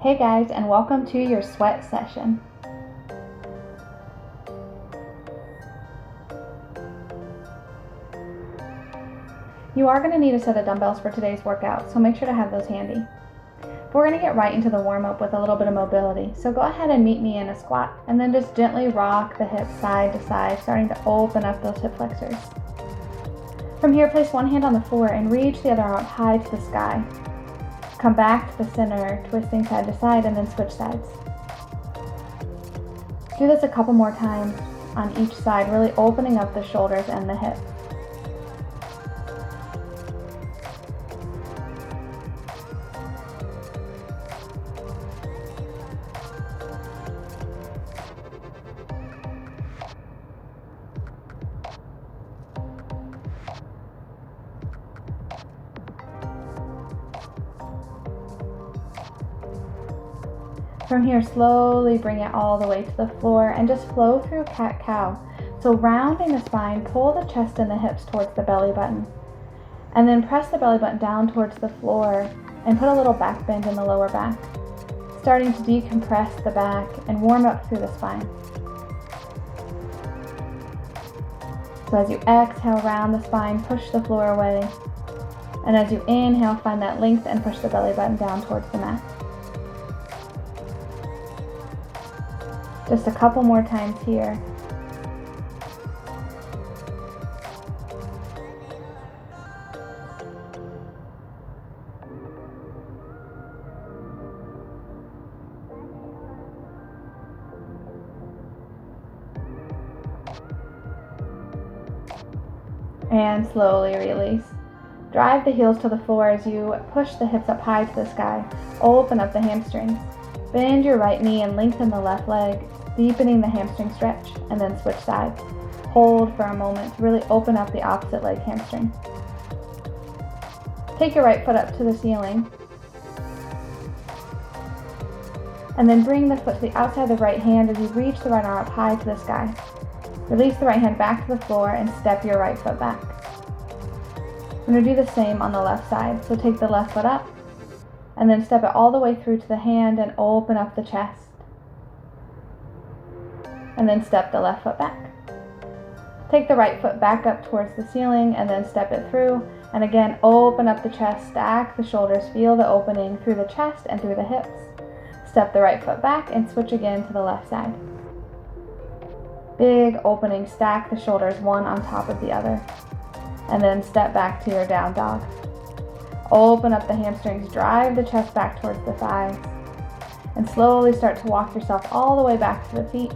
Hey guys, and welcome to your sweat session. You are going to need a set of dumbbells for today's workout, so make sure to have those handy. But we're going to get right into the warm-up with a little bit of mobility, so go ahead and meet me in a squat, and then just gently rock the hips side to side, starting to open up those hip flexors. From here, place one hand on the floor and reach the other arm up high to the sky. Come back to the center, twisting side to side, and then switch sides. Do this a couple more times on each side, really opening up the shoulders and the hips. From here, slowly bring it all the way to the floor and just flow through cat-cow. So rounding the spine, pull the chest and the hips towards the belly button. And then press the belly button down towards the floor and put a little back bend in the lower back. Starting to decompress the back and warm up through the spine. So as you exhale, round the spine, push the floor away. And as you inhale, find that length and push the belly button down towards the mat. Just a couple more times here. And slowly release. Drive the heels to the floor as you push the hips up high to the sky. Open up the hamstrings. Bend your right knee and lengthen the left leg, deepening the hamstring stretch, and then switch sides. Hold for a moment to really open up the opposite leg hamstring. Take your right foot up to the ceiling, and then bring the foot to the outside of the right hand as you reach the right arm up high to the sky. Release the right hand back to the floor and step your right foot back. I'm going to do the same on the left side. So take the left foot up, and then step it all the way through to the hand and open up the chest. And then step the left foot back. Take the right foot back up towards the ceiling and then step it through. And again, open up the chest, stack the shoulders, feel the opening through the chest and through the hips. Step the right foot back and switch again to the left side. Big opening, stack the shoulders one on top of the other. And then step back to your down dog. Open up the hamstrings, drive the chest back towards the thighs. And slowly start to walk yourself all the way back to the feet.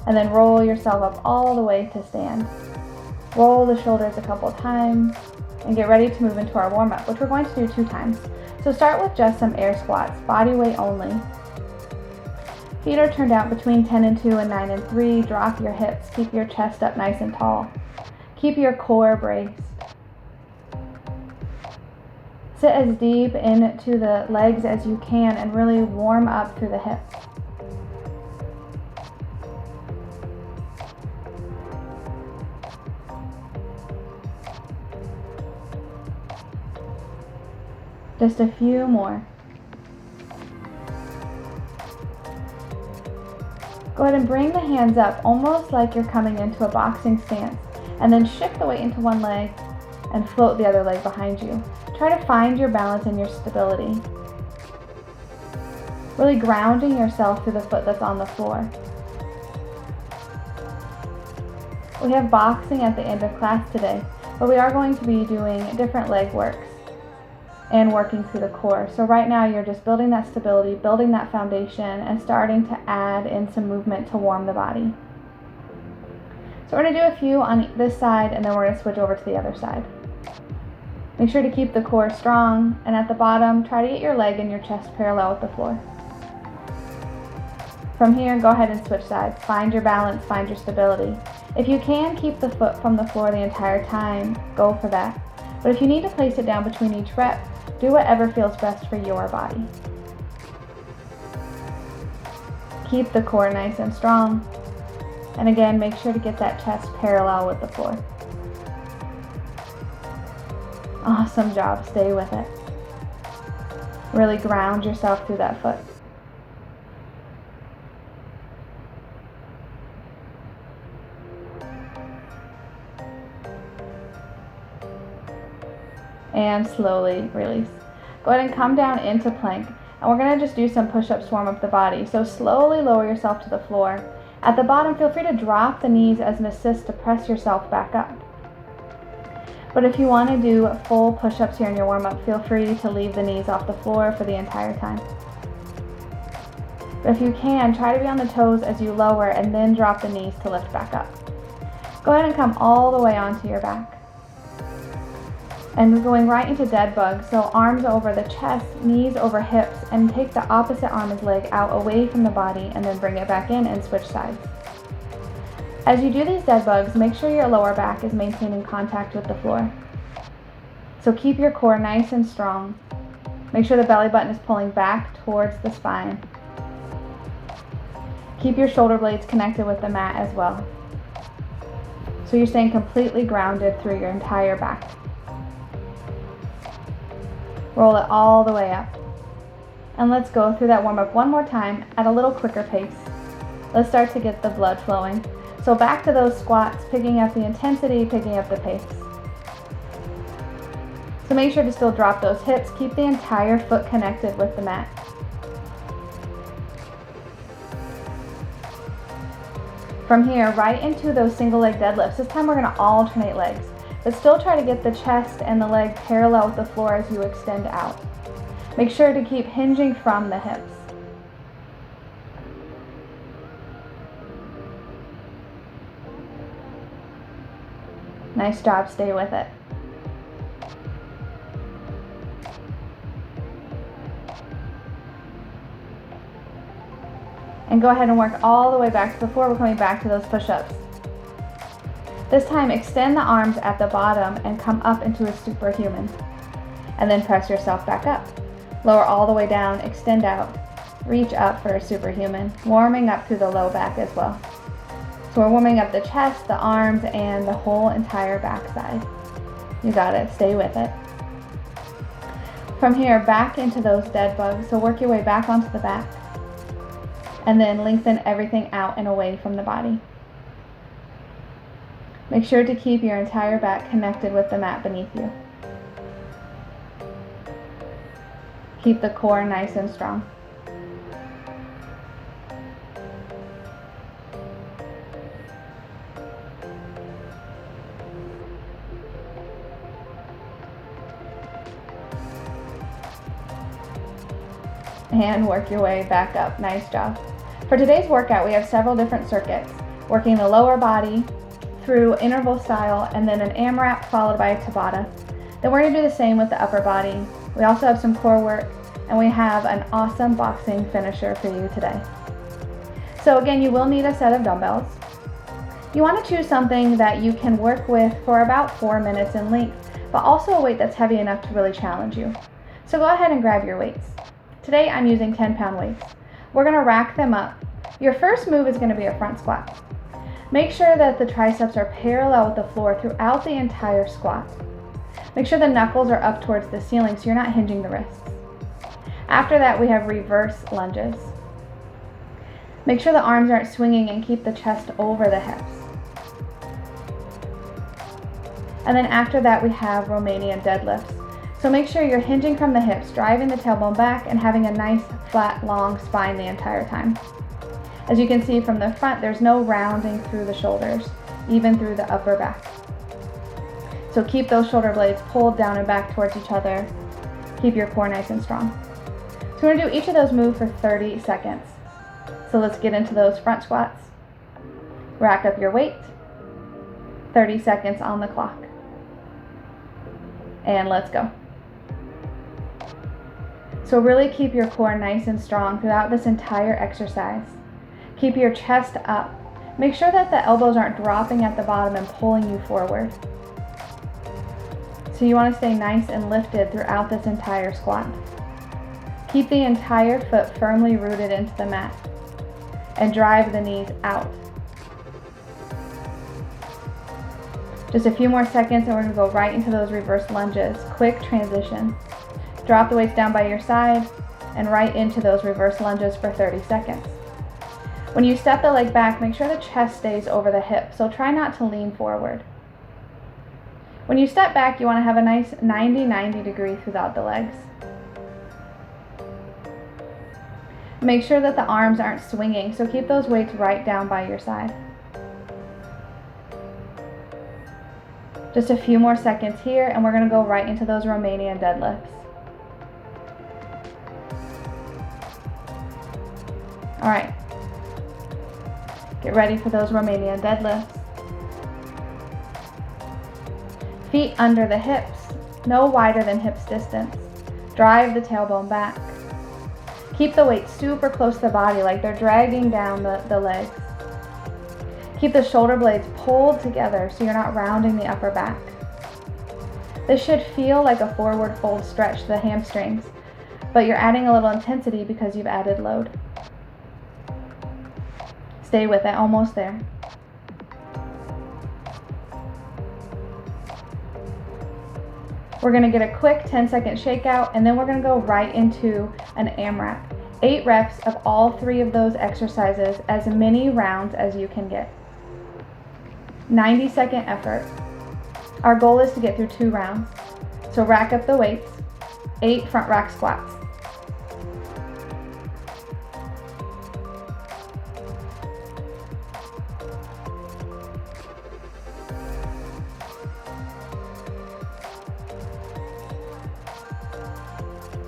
And then roll yourself up all the way to stand. Roll the shoulders a couple times and get ready to move into our warm-up, which we're going to do 2 times. So start with just some air squats, body weight only. Feet are turned out between 10 and 2 and 9 and 3. Drop your hips, keep your chest up nice and tall. Keep your core braced. Sit as deep into the legs as you can and really warm up through the hips. Just a few more. Go ahead and bring the hands up almost like you're coming into a boxing stance, and then shift the weight into one leg and float the other leg behind you. Try to find your balance and your stability. Really grounding yourself through the foot that's on the floor. We have boxing at the end of class today, but we are going to be doing different leg works and working through the core. So right now you're just building that stability, building that foundation, and starting to add in some movement to warm the body. So we're going to do a few on this side, and then we're going to switch over to the other side. Make sure to keep the core strong, and at the bottom, try to get your leg and your chest parallel with the floor. From here, go ahead and switch sides. Find your balance, find your stability. If you can keep the foot from the floor the entire time, go for that. But if you need to place it down between each rep, do whatever feels best for your body. Keep the core nice and strong. And again, make sure to get that chest parallel with the floor. Awesome job, stay with it. Really ground yourself through that foot. And slowly release. Go ahead and come down into plank. And we're going to just do some push-ups to warm up the body. So slowly lower yourself to the floor. At the bottom, feel free to drop the knees as an assist to press yourself back up. But if you want to do full push-ups here in your warm-up, feel free to leave the knees off the floor for the entire time. But if you can, try to be on the toes as you lower and then drop the knees to lift back up. Go ahead and come all the way onto your back. And we're going right into dead bug, so arms over the chest, knees over hips, and take the opposite arm as leg out away from the body and then bring it back in and switch sides. As you do these dead bugs, make sure your lower back is maintaining contact with the floor. So keep your core nice and strong. Make sure the belly button is pulling back towards the spine. Keep your shoulder blades connected with the mat as well. So you're staying completely grounded through your entire back. Roll it all the way up. And let's go through that warm-up one more time at a little quicker pace. Let's start to get the blood flowing. So back to those squats, picking up the intensity, picking up the pace. So make sure to still drop those hips. Keep the entire foot connected with the mat. From here, right into those single leg deadlifts. This time we're going to alternate legs. But still try to get the chest and the leg parallel with the floor as you extend out. Make sure to keep hinging from the hips. Nice job, stay with it. And go ahead and work all the way back to the floor. We're coming back to those push-ups. This time, extend the arms at the bottom and come up into a superhuman. And then press yourself back up. Lower all the way down, extend out, reach up for a superhuman, warming up through the low back as well. So we're warming up the chest, the arms, and the whole entire backside. You got it, stay with it. From here, back into those dead bugs. So work your way back onto the back. And then lengthen everything out and away from the body. Make sure to keep your entire back connected with the mat beneath you. Keep the core nice and strong. And work your way back up. Nice job. For today's workout, we have several different circuits, working the lower body through interval style and then an AMRAP followed by a Tabata. Then we're going to do the same with the upper body. We also have some core work and we have an awesome boxing finisher for you today. So again, you will need a set of dumbbells. You want to choose something that you can work with for about 4 minutes in length, but also a weight that's heavy enough to really challenge you. So go ahead and grab your weights. Today I'm using 10-pound weights. We're going to rack them up. Your first move is going to be a front squat. Make sure that the triceps are parallel with the floor throughout the entire squat. Make sure the knuckles are up towards the ceiling so you're not hinging the wrists. After that, we have reverse lunges. Make sure the arms aren't swinging and keep the chest over the hips. And then after that, we have Romanian deadlifts. So make sure you're hinging from the hips, driving the tailbone back, and having a nice, flat, long spine the entire time. As you can see from the front, there's no rounding through the shoulders, even through the upper back. So keep those shoulder blades pulled down and back towards each other. Keep your core nice and strong. So we're going to do each of those moves for 30 seconds. So let's get into those front squats. Rack up your weight. 30 seconds on the clock. And let's go. So really keep your core nice and strong throughout this entire exercise. Keep your chest up. Make sure that the elbows aren't dropping at the bottom and pulling you forward. So you want to stay nice and lifted throughout this entire squat. Keep the entire foot firmly rooted into the mat and drive the knees out. Just a few more seconds and we're going to go right into those reverse lunges. Quick transition. Drop the weights down by your side and right into those reverse lunges for 30 seconds. When you step the leg back, make sure the chest stays over the hip, so try not to lean forward. When you step back, you want to have a nice 90-90 degree throughout the legs. Make sure that the arms aren't swinging, so keep those weights right down by your side. Just a few more seconds here, and we're going to go right into those Romanian deadlifts. All right, get ready for those Romanian deadlifts. Feet under the hips, no wider than hips distance. Drive the tailbone back. Keep the weight super close to the body, like they're dragging down the legs. Keep the shoulder blades pulled together so you're not rounding the upper back. This should feel like a forward fold stretch to the hamstrings, but you're adding a little intensity because you've added load. Stay with it, almost there. We're going to get a quick 10-second shakeout, and then we're going to go right into an AMRAP. 8 reps of all 3 of those exercises, as many rounds as you can get. 90-second effort. Our goal is to get through 2 rounds. So rack up the weights. 8 front rack squats.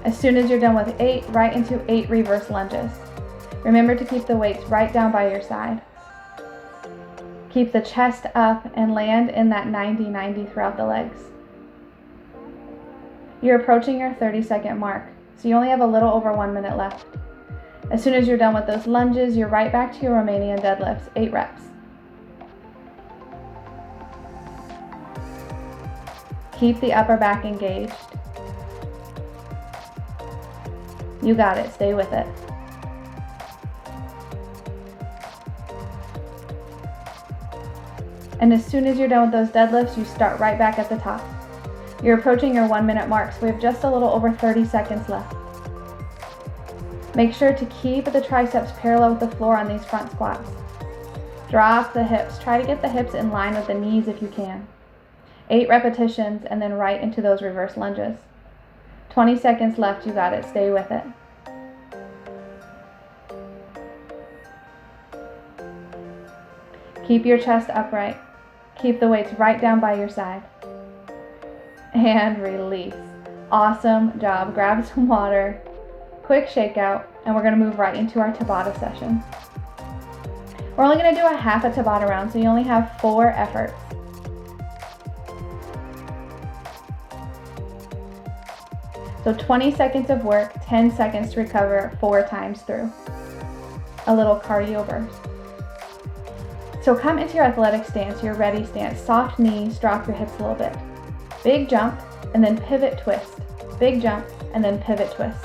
As soon as you're done with 8, right into 8 reverse lunges. Remember to keep the weights right down by your side. Keep the chest up and land in that 90-90 throughout the legs. You're approaching your 30-second mark, so you only have a little over 1 minute left. As soon as you're done with those lunges, you're right back to your Romanian deadlifts, 8 reps. Keep the upper back engaged. You got it, stay with it. And as soon as you're done with those deadlifts, you start right back at the top. You're approaching your 1 minute mark, so we have just a little over 30 seconds left. Make sure to keep the triceps parallel with the floor on these front squats. Drop the hips. Try to get the hips in line with the knees if you can. 8 repetitions, and then right into those reverse lunges. 20 seconds left, you got it, stay with it. Keep your chest upright. Keep the weights right down by your side. And release. Awesome job. Grab some water, quick shakeout, and we're gonna move right into our Tabata session. We're only gonna do a half a Tabata round, so you only have 4 efforts. So 20 seconds of work, 10 seconds to recover 4 times through. A little cardio burst. So come into your athletic stance, your ready stance. Soft knees, drop your hips a little bit. Big jump, and then pivot twist. Big jump, and then pivot twist.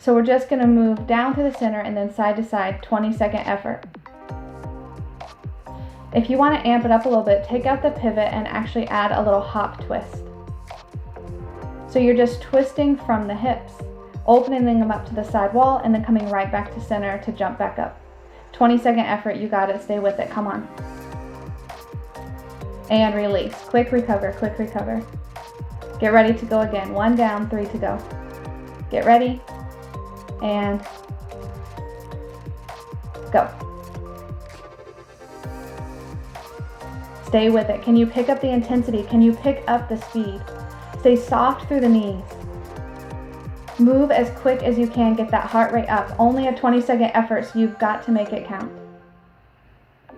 So we're just gonna move down to the center and then side to side, 20-second effort. If you want to amp it up a little bit, take out the pivot and actually add a little hop twist. So you're just twisting from the hips, opening them up to the side wall, and then coming right back to center to jump back up. 20-second effort, you got it, stay with it, come on. And release, quick recover, quick recover. Get ready to go again, 1 down, 3 to go. Get ready, and go. Stay with it. Can you pick up the intensity? Can you pick up the speed? Stay soft through the knees. Move as quick as you can. Get that heart rate up. Only a 20-second effort, so you've got to make it count.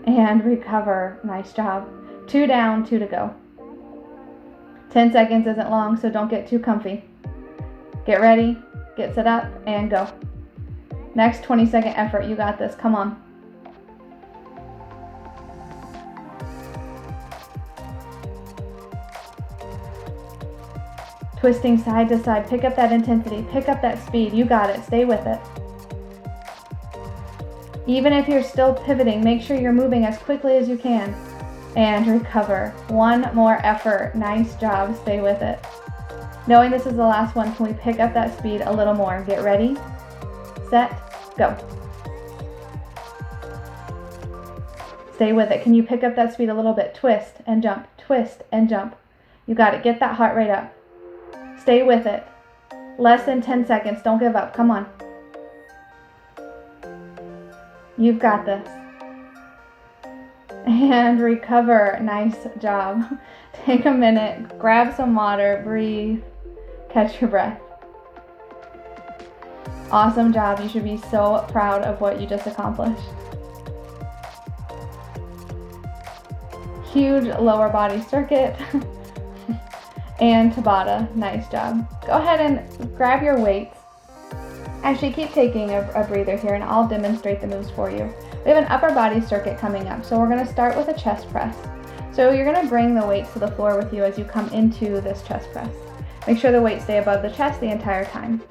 And recover. Nice job. 2 down, 2 to go. 10 seconds isn't long, so don't get too comfy. Get ready, get set up, and go. Next 20-second effort. You got this. Come on. Twisting side to side, pick up that intensity, pick up that speed, you got it, stay with it. Even if you're still pivoting, make sure you're moving as quickly as you can. and recover. One more effort. Nice job. Stay with it. Knowing this is the last one, can we pick up that speed a little more? Get ready, set, go. Stay with it. Can you pick up that speed a little bit? Twist and jump, twist and jump. You got it. Get that heart rate up. Stay with it. Less than 10 seconds. Don't give up. Come on. You've got this. And recover. Nice job. Take a minute, grab some water, breathe, catch your breath. Awesome job. You should be so proud of what you just accomplished. Huge lower body circuit and Tabata. Nice job. Go ahead and grab your weights. Actually, keep taking a breather here and I'll demonstrate the moves for you. We have an upper body circuit coming up, so we're going to start with a chest press. So you're going to bring the weights to the floor with you as you come into this chest press. Make sure the weights stay above the chest the entire time.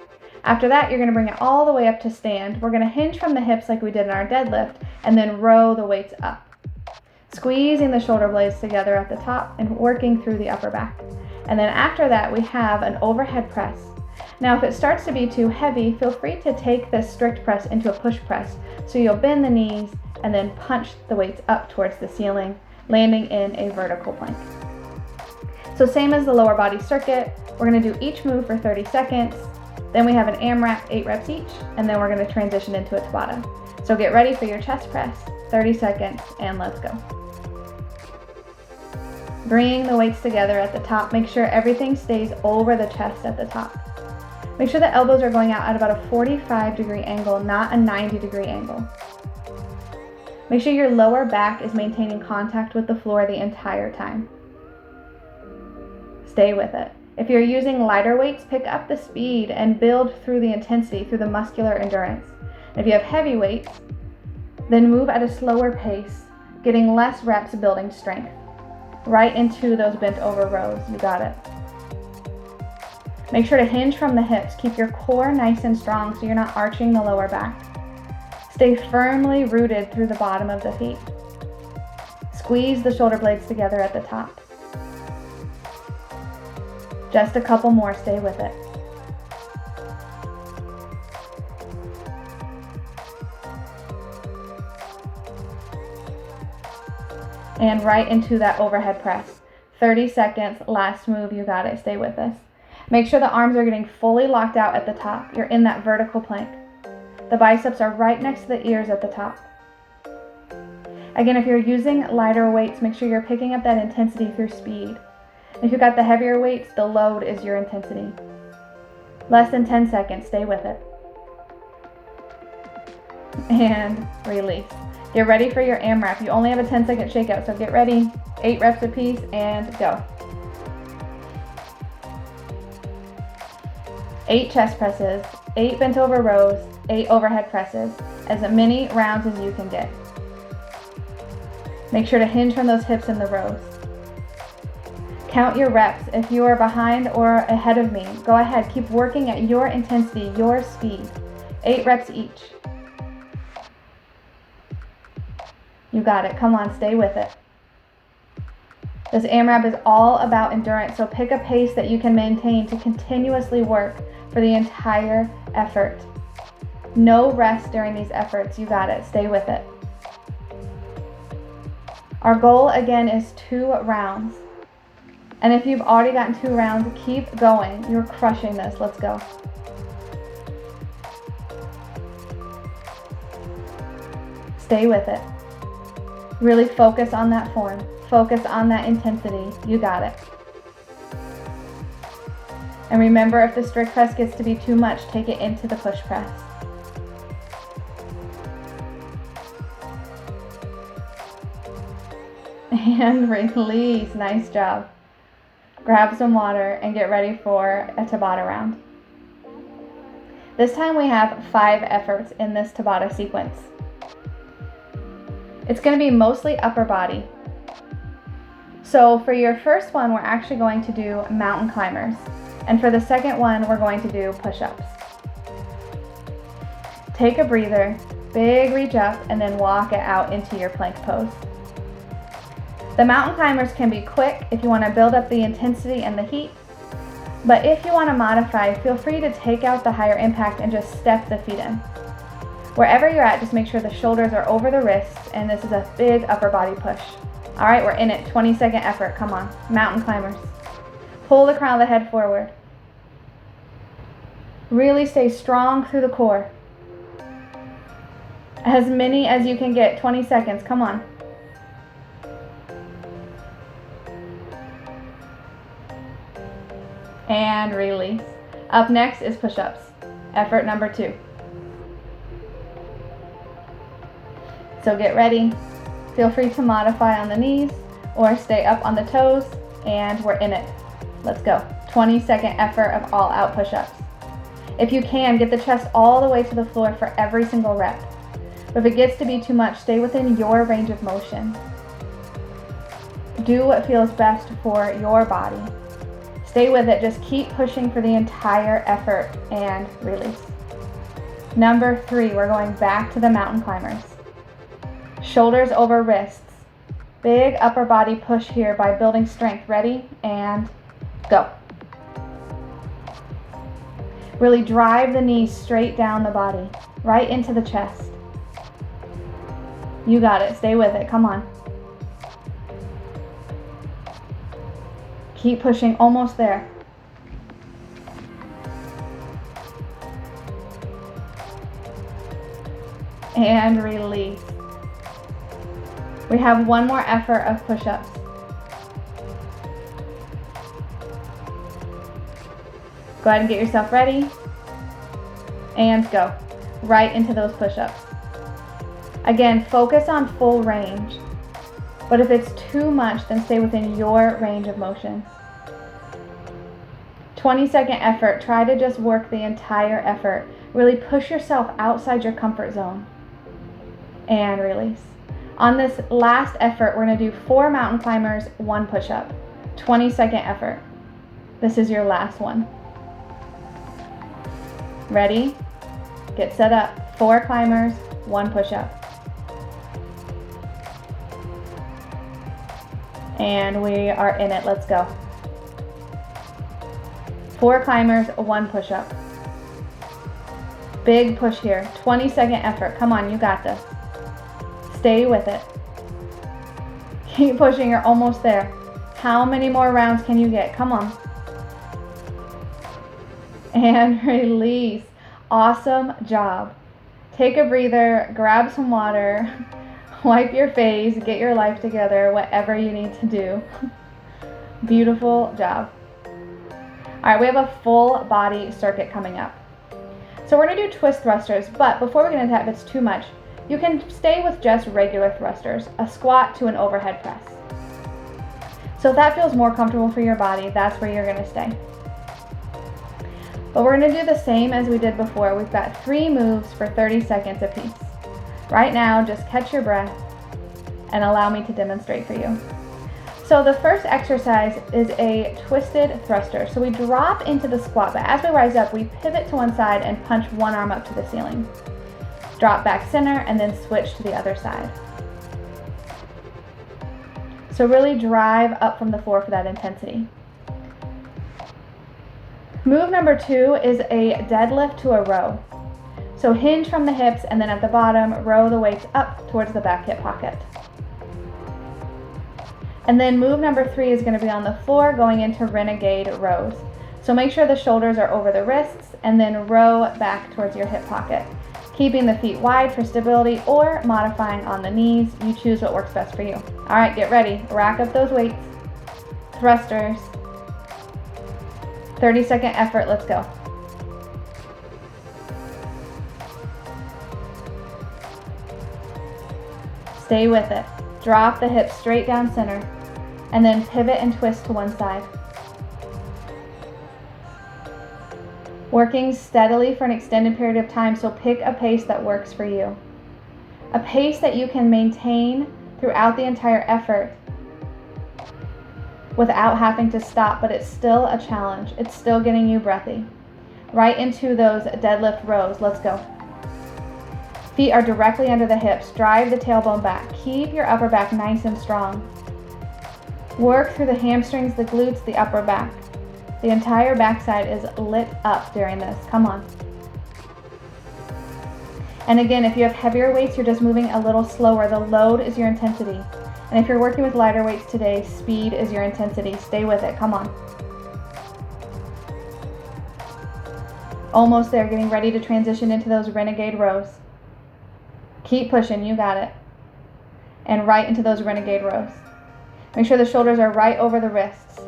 After that, you're going to bring it all the way up to stand. We're going to hinge from the hips like we did in our deadlift and then row the weights up. Squeezing the shoulder blades together at the top and working through the upper back. And then after that, we have an overhead press. Now, if it starts to be too heavy, feel free to take this strict press into a push press. So you'll bend the knees and then punch the weights up towards the ceiling, landing in a vertical plank. So same as the lower body circuit, we're going to do each move for 30 seconds. Then we have an AMRAP, 8 reps each, and then we're going to transition into a Tabata. So get ready for your chest press, 30 seconds, and let's go. Bring the weights together at the top. Make sure everything stays over the chest at the top. Make sure the elbows are going out at about a 45-degree angle, not a 90-degree angle. Make sure your lower back is maintaining contact with the floor the entire time. Stay with it. If you're using lighter weights, pick up the speed and build through the intensity, through the muscular endurance. If you have heavy weights, then move at a slower pace, getting less reps building strength. Right into those bent over rows. You got it. Make sure to hinge from the hips. Keep your core nice and strong so you're not arching the lower back. Stay firmly rooted through the bottom of the feet. Squeeze the shoulder blades together at the top. Just a couple more. Stay with it. And right into that overhead press. 30 seconds, last move, you got it. Stay with us. Make sure the arms are getting fully locked out at the top. You're in that vertical plank. The biceps are right next to the ears at the top. Again, if you're using lighter weights, make sure you're picking up that intensity through speed. If you've got the heavier weights, the load is your intensity. Less than 10 seconds, stay with it. And release. Get ready for your AMRAP. You only have a 10-second shakeout, so get ready. 8 reps apiece and go. 8 chest presses, 8 bent over rows, 8 overhead presses, as many rounds as you can get. Make sure to hinge from those hips in the rows. Count your reps. If you are behind or ahead of me, go ahead. Keep working at your intensity, your speed. 8 reps each. You got it. Come on, stay with it. This AMRAP is all about endurance, so pick a pace that you can maintain to continuously work for the entire effort. No rest during these efforts. You got it. Stay with it. Our goal, again, is 2 rounds. And if you've already gotten 2 rounds, keep going. You're crushing this. Let's go. Stay with it. Really focus on that form. Focus on that intensity. You got it. And remember, if the strict press gets to be too much, take it into the push press. And release. Nice job. Grab some water and get ready for a Tabata round. This time we have 5 efforts in this Tabata sequence. It's going to be mostly upper body. So for your first one, we're actually going to do mountain climbers. And for the second one, we're going to do push-ups. Take a breather, big reach up, and then walk it out into your plank pose. The mountain climbers can be quick if you want to build up the intensity and the heat, but if you want to modify, feel free to take out the higher impact and just step the feet in. Wherever you're at, just make sure the shoulders are over the wrists, and this is a big upper body push. All right, we're in it. 20-second effort. Come on, mountain climbers. Pull the crown of the head forward. Really stay strong through the core. As many as you can get. 20 seconds. Come on. And release. Up next is push-ups. Effort number 2. So get ready. Feel free to modify on the knees or stay up on the toes, and we're in it. Let's go. 20-second effort of all-out push-ups. If you can, get the chest all the way to the floor for every single rep. But if it gets to be too much, stay within your range of motion. Do what feels best for your body. Stay with it. Just keep pushing for the entire effort and release. Number 3, we're going back to the mountain climbers. Shoulders over wrists. Big upper body push here by building strength. Ready? And go. Really drive the knees straight down the body, right into the chest. You got it. Stay with it. Come on. Keep pushing. Almost there. And release. We have one more effort of push-ups. Go ahead and get yourself ready. And go. Right into those push-ups. Again, focus on full range. But if it's too much, then stay within your range of motion. 20-second effort. Try to just work the entire effort. Really push yourself outside your comfort zone. And release. On this last effort, we're going to do 4 mountain climbers, 1 push-up. 20-second effort. This is your last one. Ready? Get set up. 4 climbers, 1 push-up. And we are in it. Let's go. 4 climbers, 1 push-up. Big push here. 20-second effort. Come on, you got this. Stay with it. Keep pushing. You're almost there. How many more rounds can you get? Come on. And release. Awesome job. Take a breather, grab some water, wipe your face, get your life together, whatever you need to do. Beautiful job. All right, we have a full body circuit coming up. So we're gonna do twist thrusters, but before we get into that, if it's too much, you can stay with just regular thrusters, a squat to an overhead press. So if that feels more comfortable for your body, that's where you're gonna stay. But we're gonna do the same as we did before. We've got 3 moves for 30 seconds apiece. Right now, just catch your breath and allow me to demonstrate for you. So the first exercise is a twisted thruster. So we drop into the squat, but as we rise up, we pivot to one side and punch one arm up to the ceiling. Drop back center and then switch to the other side. So really drive up from the floor for that intensity. Move number 2 is a deadlift to a row. So hinge from the hips and then at the bottom, row the weights up towards the back hip pocket. And then move number 3 is going to be on the floor going into renegade rows. So make sure the shoulders are over the wrists and then row back towards your hip pocket. Keeping the feet wide for stability or modifying on the knees. You choose what works best for you. All right, get ready. Rack up those weights. Thrusters. 30-second effort, let's go. Stay with it. Drop the hips straight down center and then pivot and twist to one side. Working steadily for an extended period of time, so pick a pace that works for you. A pace that you can maintain throughout the entire effort without having to stop, but it's still a challenge. It's still getting you breathy. Right into those deadlift rows. Let's go. Feet are directly under the hips. Drive the tailbone back. Keep your upper back nice and strong. Work through the hamstrings, the glutes, the upper back. The entire backside is lit up during this. Come on. And again, if you have heavier weights, you're just moving a little slower. The load is your intensity. And if you're working with lighter weights today, speed is your intensity. Stay with it. Come on. Almost there, getting ready to transition into those renegade rows. Keep pushing. You got it. And right into those renegade rows. Make sure the shoulders are right over the wrists.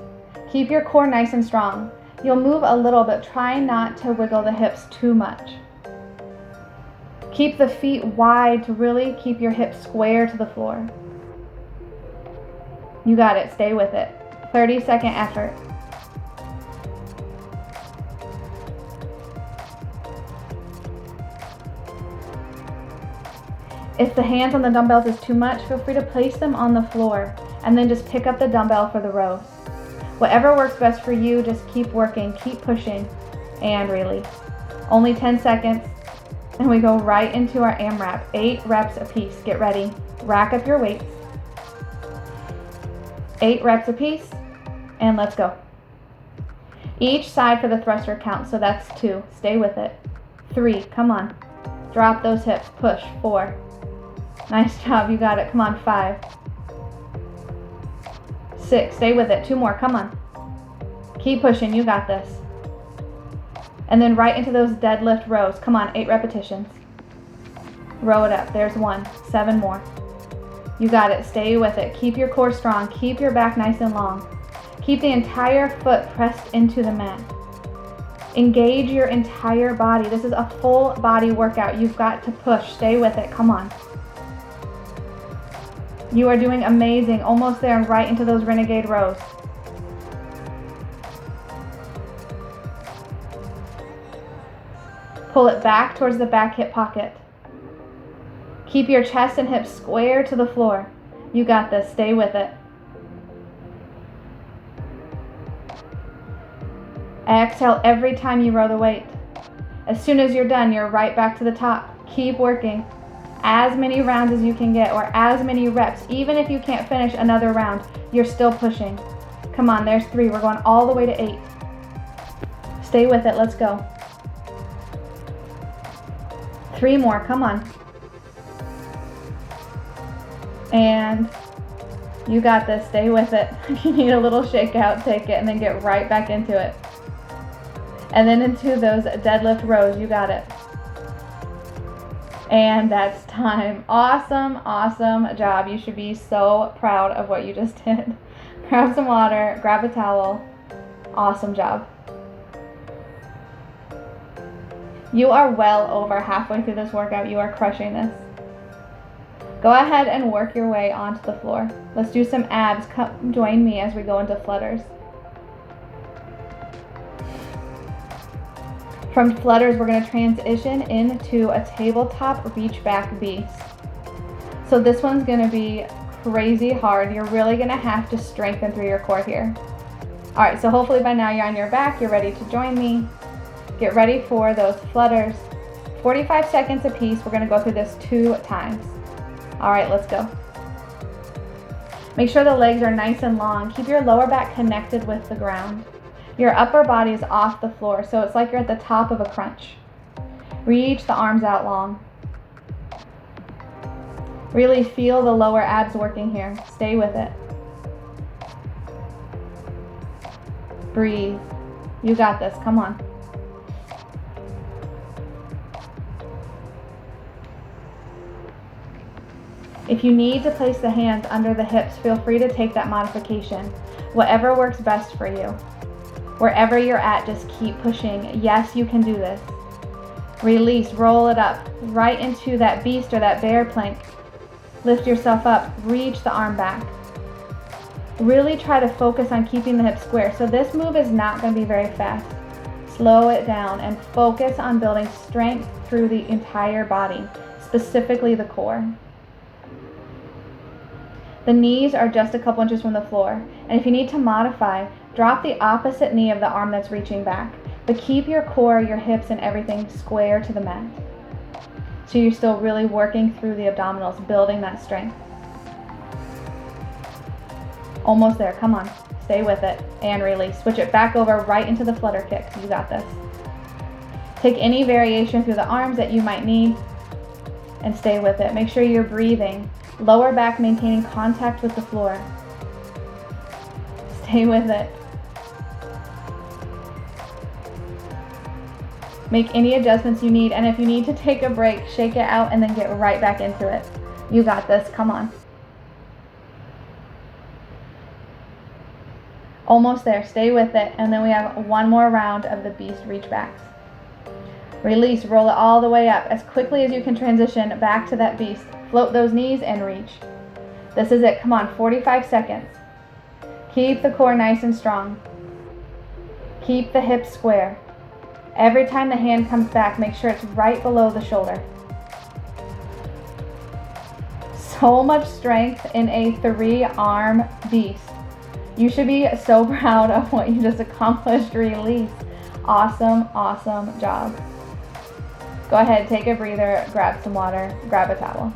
Keep your core nice and strong. You'll move a little, but try not to wiggle the hips too much. Keep the feet wide to really keep your hips square to the floor. You got it. Stay with it. 30-second effort. If the hands on the dumbbells is too much, feel free to place them on the floor and then just pick up the dumbbell for the rows. Whatever works best for you, just keep working, keep pushing, and release. Only 10 seconds, and we go right into our AMRAP. 8 reps apiece. Get ready. Rack up your weights. 8 reps apiece, and let's go. Each side for the thruster count, so that's 2. Stay with it. 3, come on. Drop those hips, push. 4. Nice job, you got it. Come on, 5. 6, stay with it. 2 more, come on. Keep pushing, you got this. And then right into those deadlift rows. Come on, 8 repetitions. Row it up, there's 1. 7 more. You got it, stay with it. Keep your core strong, keep your back nice and long. Keep the entire foot pressed into the mat. Engage your entire body. This is a full body workout. You've got to push, stay with it, come on. You are doing amazing, almost there and right into those renegade rows. Pull it back towards the back hip pocket. Keep your chest and hips square to the floor. You got this, stay with it. Exhale every time you row the weight. As soon as you're done, you're right back to the top. Keep working. As many rounds as you can get, or as many reps. Even if you can't finish another round, you're still pushing. Come on, there's 3. We're going all the way to 8. Stay with it, let's go. 3 more, come on. And you got this, stay with it. If you need a little shakeout, take it, and then get right back into it. And then into those deadlift rows, you got it. And that's time. Awesome, awesome job. You should be so proud of what you just did. Grab some water, grab a towel. Awesome job. You are well over halfway through this workout. You are crushing this. Go ahead and work your way onto the floor. Let's do some abs. Come join me as we go into flutters. From flutters, we're going to transition into a tabletop reach back beast. So this one's going to be crazy hard. You're really going to have to strengthen through your core here. All right, so hopefully by now you're on your back. You're ready to join me. Get ready for those flutters. 45 seconds apiece. We're going to go through this 2 times. All right, let's go. Make sure the legs are nice and long. Keep your lower back connected with the ground. Your upper body is off the floor, so it's like you're at the top of a crunch. Reach the arms out long. Really feel the lower abs working here. Stay with it. Breathe. You got this. Come on. If you need to place the hands under the hips, feel free to take that modification. Whatever works best for you. Wherever you're at, just keep pushing. Yes, you can do this. Release, roll it up, right into that beast or that bear plank. Lift yourself up, reach the arm back. Really try to focus on keeping the hips square. So this move is not going to be very fast. Slow it down and focus on building strength through the entire body, specifically the core. The knees are just a couple inches from the floor, and if you need to modify, drop the opposite knee of the arm that's reaching back, but keep your core, your hips, and everything square to the mat. So you're still really working through the abdominals, building that strength. Almost there, come on. Stay with it and release. Switch it back over right into the flutter kick. You got this. Take any variation through the arms that you might need and stay with it. Make sure you're breathing. Lower back maintaining contact with the floor. Stay with it. Make any adjustments you need, and if you need to take a break, shake it out and then get right back into it. You got this, come on. Almost there, stay with it, and then we have one more round of the beast reach backs. Release, roll it all the way up as quickly as you can, transition back to that beast. Float those knees and reach. This is it, come on, 45 seconds. Keep the core nice and strong. Keep the hips square. Every time the hand comes back, make sure it's right below the shoulder. So much strength in a 3-arm beast. You should be so proud of what you just accomplished. Release. Awesome, awesome job. Go ahead, take a breather, grab some water, grab a towel.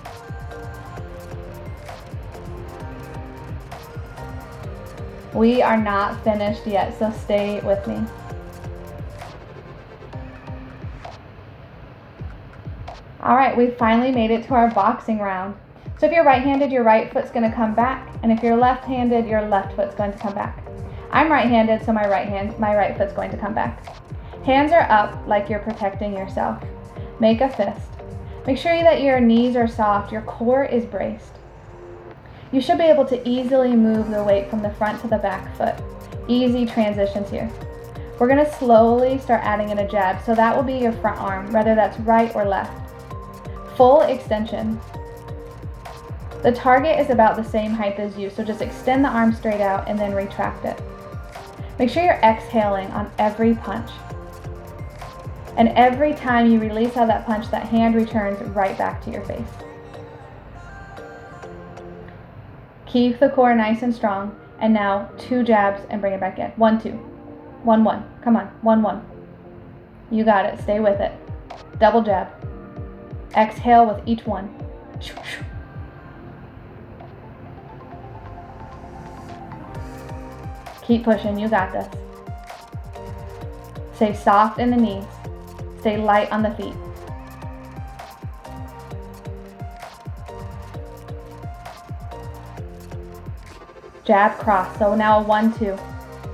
We are not finished yet, so stay with me. All right, we finally made it to our boxing round. So if you're right-handed, your right foot's gonna come back, and if you're left-handed, your left foot's going to come back. I'm right-handed, so my right foot's going to come back. Hands are up like you're protecting yourself. Make a fist. Make sure that your knees are soft, your core is braced. You should be able to easily move the weight from the front to the back foot. Easy transitions here. We're gonna slowly start adding in a jab, so that will be your front arm, whether that's right or left. Full extension. The target is about the same height as you, so just extend the arm straight out and then retract it. Make sure you're exhaling on every punch. And every time you release out of that punch, that hand returns right back to your face. Keep the core nice and strong. And now 2 jabs and bring it back in. 1, 2. 1, 1. Come on. 1, 1. You got it. Stay with it. Double jab. Exhale with each one. Keep pushing. You got this. Stay soft in the knees. Stay light on the feet. Jab, cross. So now 1, 2.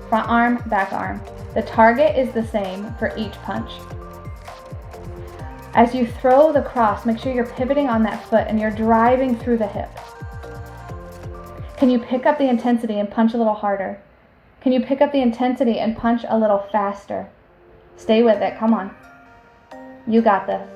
Front arm, back arm. The target is the same for each punch. As you throw the cross, make sure you're pivoting on that foot and you're driving through the hip. Can you pick up the intensity and punch a little harder? Can you pick up the intensity and punch a little faster? Stay with it. Come on. You got this.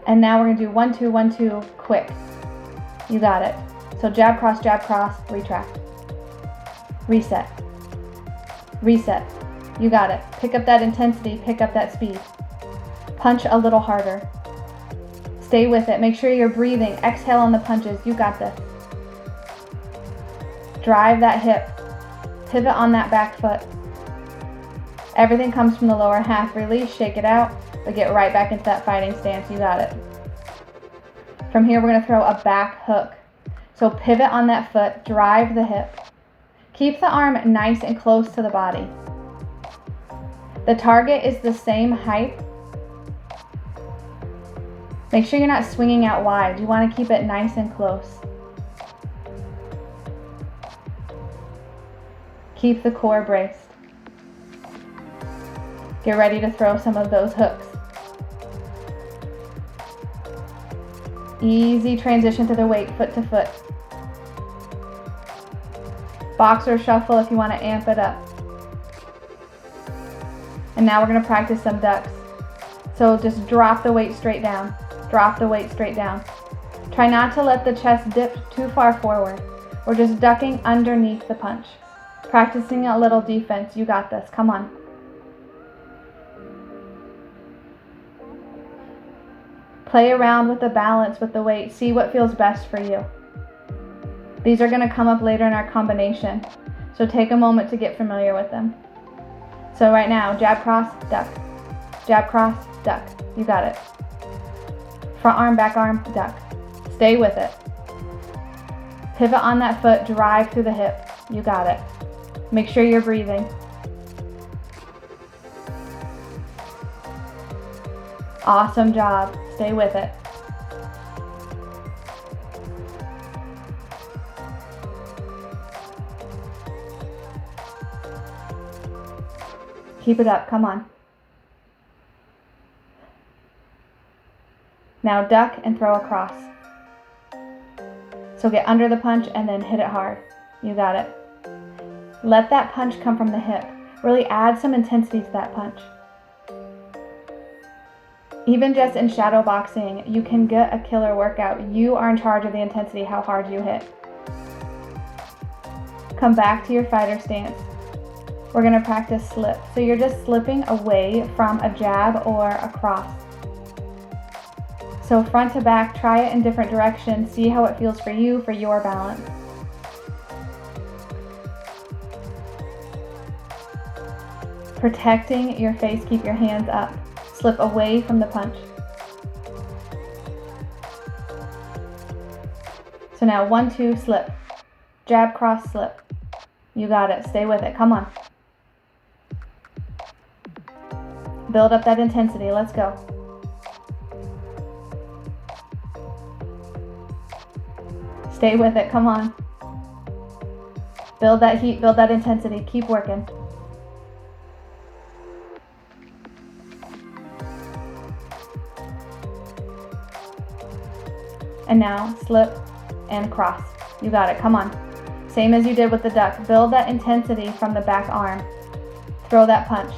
And now we're going to do 1, 2, 1, 2, quick. You got it. So jab, cross, retract. Reset. Reset. You got it. Pick up that intensity, pick up that speed. Punch a little harder. Stay with it. Make sure you're breathing. Exhale on the punches. You got this. Drive that hip. Pivot on that back foot. Everything comes from the lower half. Release, shake it out, but get right back into that fighting stance. You got it. From here, we're going to throw a back hook. So pivot on that foot, drive the hip. Keep the arm nice and close to the body. The target is the same height. Make sure you're not swinging out wide. You want to keep it nice and close. Keep the core braced. Get ready to throw some of those hooks. Easy transition to the weight, foot to foot. Boxer shuffle if you want to amp it up. And now we're going to practice some ducks. So just drop the weight straight down. Drop the weight straight down. Try not to let the chest dip too far forward. We're just ducking underneath the punch. Practicing a little defense. You got this. Come on. Play around with the balance with the weight. See what feels best for you. These are going to come up later in our combination. So take a moment to get familiar with them. So right now, jab, cross, duck. Jab, cross, duck. You got it. Front arm, back arm, duck. Stay with it. Pivot on that foot, drive through the hip. You got it. Make sure you're breathing. Awesome job. Stay with it. Keep it up. Come on. Now duck and throw across. So get under the punch and then hit it hard. You got it. Let that punch come from the hip. Really add some intensity to that punch. Even just in shadow boxing, you can get a killer workout. You are in charge of the intensity, how hard you hit. Come back to your fighter stance. We're going to practice slip. So you're just slipping away from a jab or a cross. So front to back, try it in different directions. See how it feels for you, for your balance. Protecting your face, keep your hands up. Slip away from the punch. So now 1, 2, slip. Jab, cross, slip. You got it. Stay with it. Come on. Build up that intensity. Let's go. Stay with it. Come on. Build that heat. Build that intensity. Keep working. And now slip and cross. You got it. Come on. Same as you did with the duck. Build that intensity from the back arm. Throw that punch.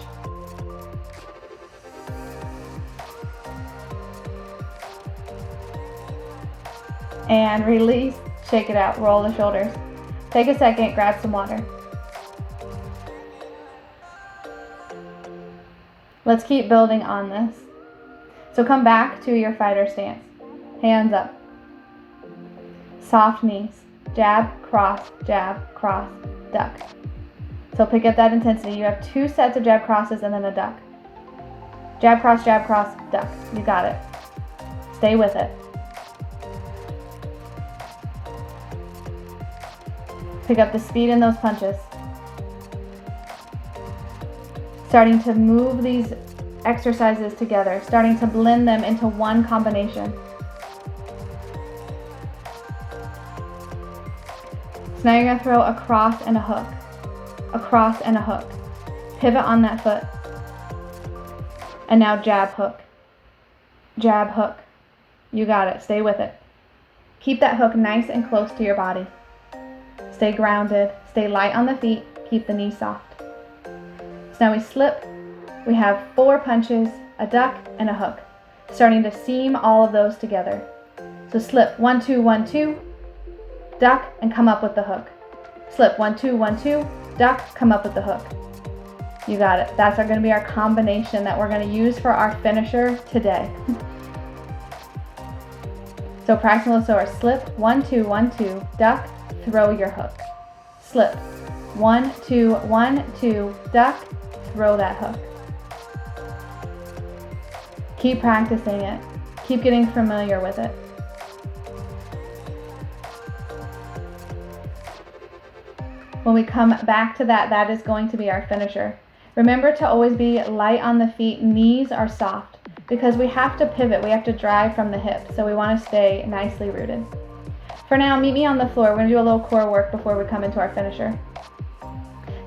And release. Shake it out. Roll the shoulders. Take a second. Grab some water. Let's keep building on this. So come back to your fighter stance. Hands up. Soft knees. Jab, cross, duck. So pick up that intensity. You have 2 sets of jab crosses and then a duck. Jab, cross, duck. You got it. Stay with it. Pick up the speed in those punches. Starting to move these exercises together. Starting to blend them into one combination. So now you're going to throw a cross and a hook. A cross and a hook. Pivot on that foot. And now jab, hook. Jab, hook. You got it. Stay with it. Keep that hook nice and close to your body. Stay grounded. Stay light on the feet. Keep the knees soft. So now we slip. We have 4 punches, a duck, and a hook. Starting to seam all of those together. So slip 1, 2, 1, 2. Duck and come up with the hook. Slip 1, 2, 1, 2. Duck, come up with the hook. You got it. That's going to be our combination that we're going to use for our finisher today. So practicing a little slower. Slip 1, 2, 1, 2. Duck, throw your hook. Slip 1, 2, 1, 2. Duck, throw that hook. Keep practicing it. Keep getting familiar with it. When we come back to that, that is going to be our finisher. Remember to always be light on the feet. Knees are soft because we have to pivot. We have to drive from the hip. So we want to stay nicely rooted. For now, meet me on the floor. We're going to do a little core work before we come into our finisher.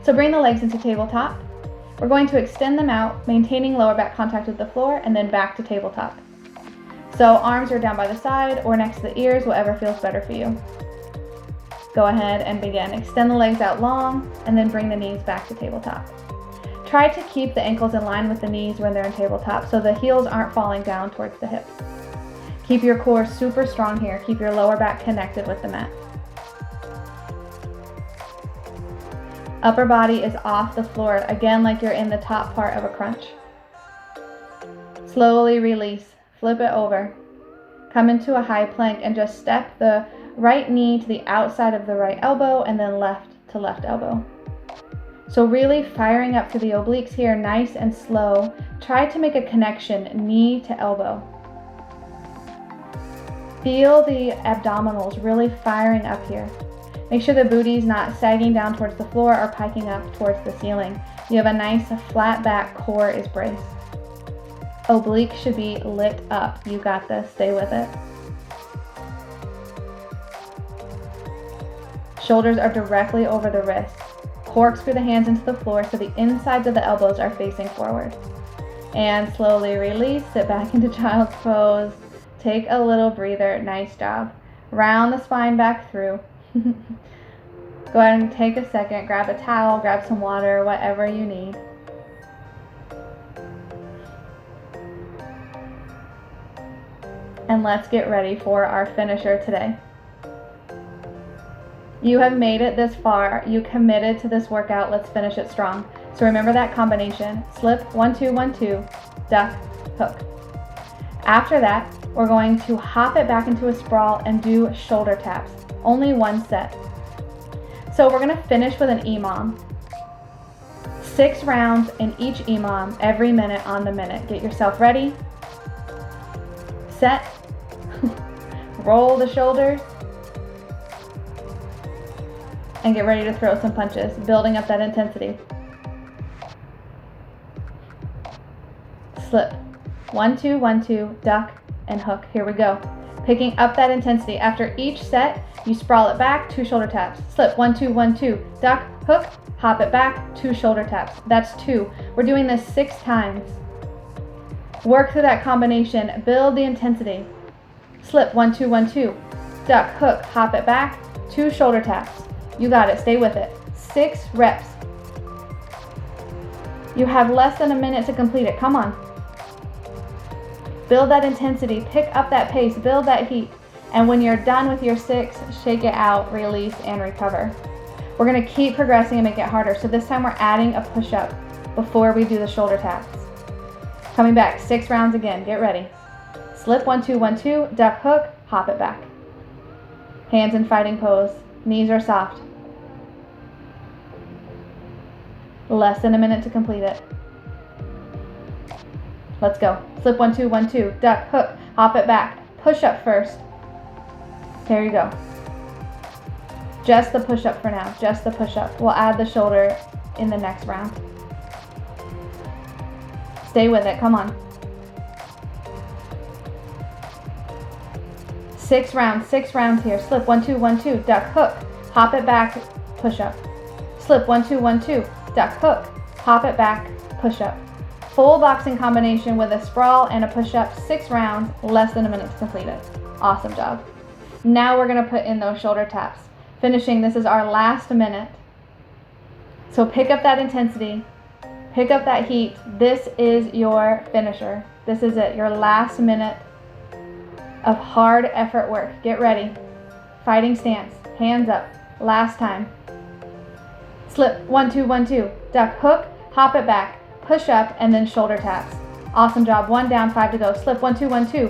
So bring the legs into tabletop. We're going to extend them out, maintaining lower back contact with the floor, and then back to tabletop. So arms are down by the side or next to the ears, whatever feels better for you. Go ahead and begin. Extend the legs out long and then bring the knees back to tabletop. Try to keep the ankles in line with the knees when they're in tabletop so the heels aren't falling down towards the hips. Keep your core super strong here. Keep your lower back connected with the mat. Upper body is off the floor, again like you're in the top part of a crunch. Slowly release. Flip it over. Come into a high plank and just step the right knee to the outside of the right elbow and then left to left elbow. So really firing up to the obliques here, nice and slow. Try to make a connection, knee to elbow. Feel the abdominals really firing up here. Make sure the booty's not sagging down towards the floor or piking up towards the ceiling. You have a nice flat back, core is braced. Oblique should be lit up. You got this, stay with it. Shoulders are directly over the wrists. Corkscrew the hands into the floor so the insides of the elbows are facing forward. And slowly release, sit back into child's pose. Take a little breather, nice job. Round the spine back through. Go ahead and take a second, grab a towel, grab some water, whatever you need. And let's get ready for our finisher today. You have made it this far. You committed to this workout. Let's finish it strong. So remember that combination. Slip, 1, 2, 1, 2, duck, hook. After that, we're going to hop it back into a sprawl and do shoulder taps. Only one set. So we're going to finish with an EMOM. 6 rounds in each EMOM every minute on the minute. Get yourself ready. Set. Roll the shoulders. And get ready to throw some punches, building up that intensity. Slip. 1, 2, 1, 2, duck, and hook. Here we go. Picking up that intensity. After each set, you sprawl it back, 2 shoulder taps. Slip, 1, 2, 1, 2, duck, hook, hop it back, 2 shoulder taps. That's 2. We're doing this 6 times. Work through that combination, build the intensity. Slip, 1, 2, 1, 2, duck, hook, hop it back, 2 shoulder taps. You got it, stay with it. 6 reps. You have less than a minute to complete it, come on. Build that intensity, pick up that pace, build that heat. And when you're done with your 6, shake it out, release, and recover. We're gonna keep progressing and make it harder. So this time we're adding a push-up before we do the shoulder taps. Coming back, 6 rounds again, get ready. Slip, 1, 2, 1, 2, duck, hook, hop it back. Hands in fighting pose, knees are soft. Less than a minute to complete it. Let's go. Slip, 1, 2, 1, 2, duck, hook, hop it back. Push up first. There you go. Just the push up for now, just the push up. We'll add the shoulder in the next round. Stay with it, come on. 6 rounds here. Slip, 1, 2, 1, 2, duck, hook, hop it back, push up. Slip, 1, 2, 1, 2, duck, hook, hop it back, push up. Full boxing combination with a sprawl and a push up, 6 rounds, less than a minute to complete it. Awesome job. Now we're gonna put in those shoulder taps. Finishing, this is our last minute. So pick up that intensity, pick up that heat. This is your finisher. This is it, your last minute of hard effort work. Get ready. Fighting stance, hands up, last time. Slip, 1, 2, 1, 2, duck, hook, hop it back, push up, and then shoulder taps. Awesome job, 1 down, 5 to go. Slip, 1, 2, 1, 2,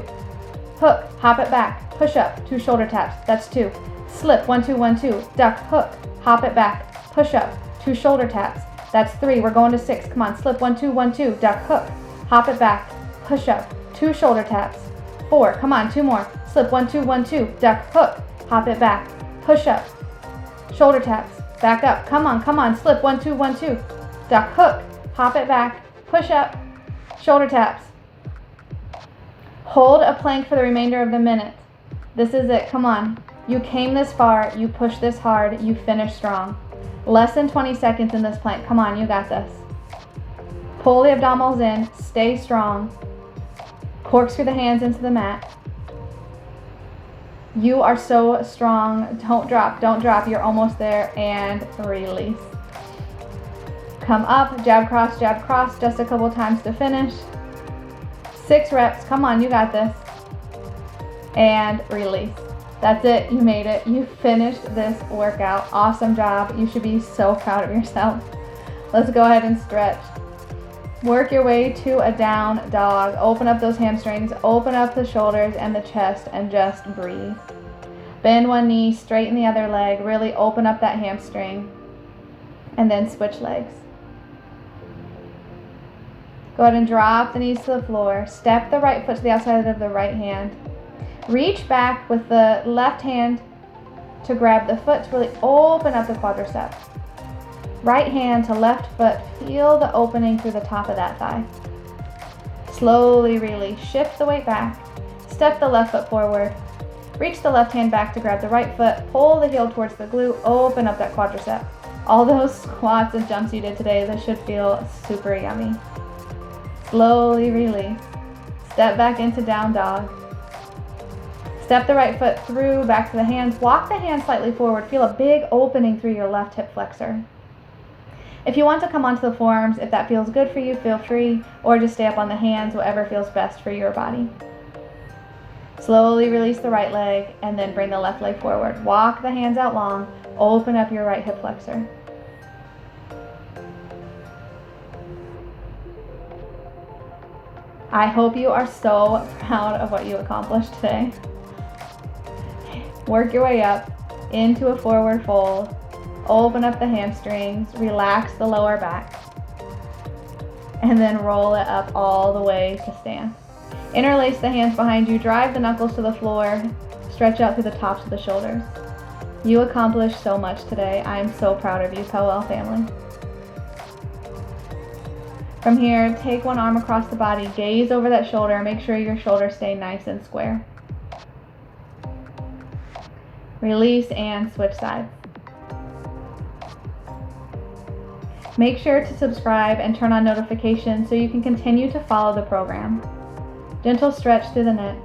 hook, hop it back, push up, 2 shoulder taps, that's 2. Slip, 1, 2, 1, 2, duck, hook, hop it back, push up, 2 shoulder taps, that's 3. We're going to 6, come on. Slip, 1, 2, 1, 2, duck, hook, hop it back, push up, 2 shoulder taps, 4, come on, 2 more. Slip, 1, 2, 1, 2, duck, hook, hop it back, push up, shoulder taps, back up, come on, slip, 1, 2, 1, 2, duck, hook, hop it back, push up, shoulder taps. Hold a plank for the remainder of the minute. This is it, come on. You came this far, you pushed this hard, you finished strong. Less than 20 seconds in this plank, come on, you got this. Pull the abdominals in, stay strong. Corkscrew the hands into the mat. You are so strong, don't drop, you're almost there, and release. Come up, jab, cross, just a couple times to finish. 6 reps, come on, you got this. And release. That's it, you made it. You finished this workout. Awesome job. You should be so proud of yourself. Let's go ahead and stretch. Work your way to a down dog. Open up those hamstrings, open up the shoulders and the chest, and just breathe. Bend one knee, straighten the other leg, really open up that hamstring. And then switch legs. Go ahead and drop the knees to the floor. Step the right foot to the outside of the right hand. Reach back with the left hand to grab the foot to really open up the quadricep. Right hand to left foot, feel the opening through the top of that thigh. Slowly release, shift the weight back, step the left foot forward, reach the left hand back to grab the right foot, pull the heel towards the glute, open up that quadricep. All those squats and jumps you did today, this should feel super yummy. Slowly release, step back into down dog. Step the right foot through, back to the hands, walk the hands slightly forward, feel a big opening through your left hip flexor. If you want to come onto the forearms, if that feels good for you, feel free, or just stay up on the hands, whatever feels best for your body. Slowly release the right leg, and then bring the left leg forward. Walk the hands out long, open up your right hip flexor. I hope you are so proud of what you accomplished today. Work your way up into a forward fold. Open up the hamstrings, relax the lower back, and then roll it up all the way to stand. Interlace the hands behind you, drive the knuckles to the floor, stretch out through the tops of the shoulders. You accomplished so much today. I am so proud of you, PELWELL family. From here, take one arm across the body, gaze over that shoulder, make sure your shoulders stay nice and square. Release and switch sides. Make sure to subscribe and turn on notifications so you can continue to follow the program. Gentle stretch through the neck.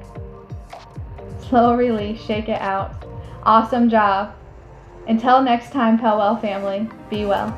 Slow release, shake it out. Awesome job. Until next time, PELWELL family, be well.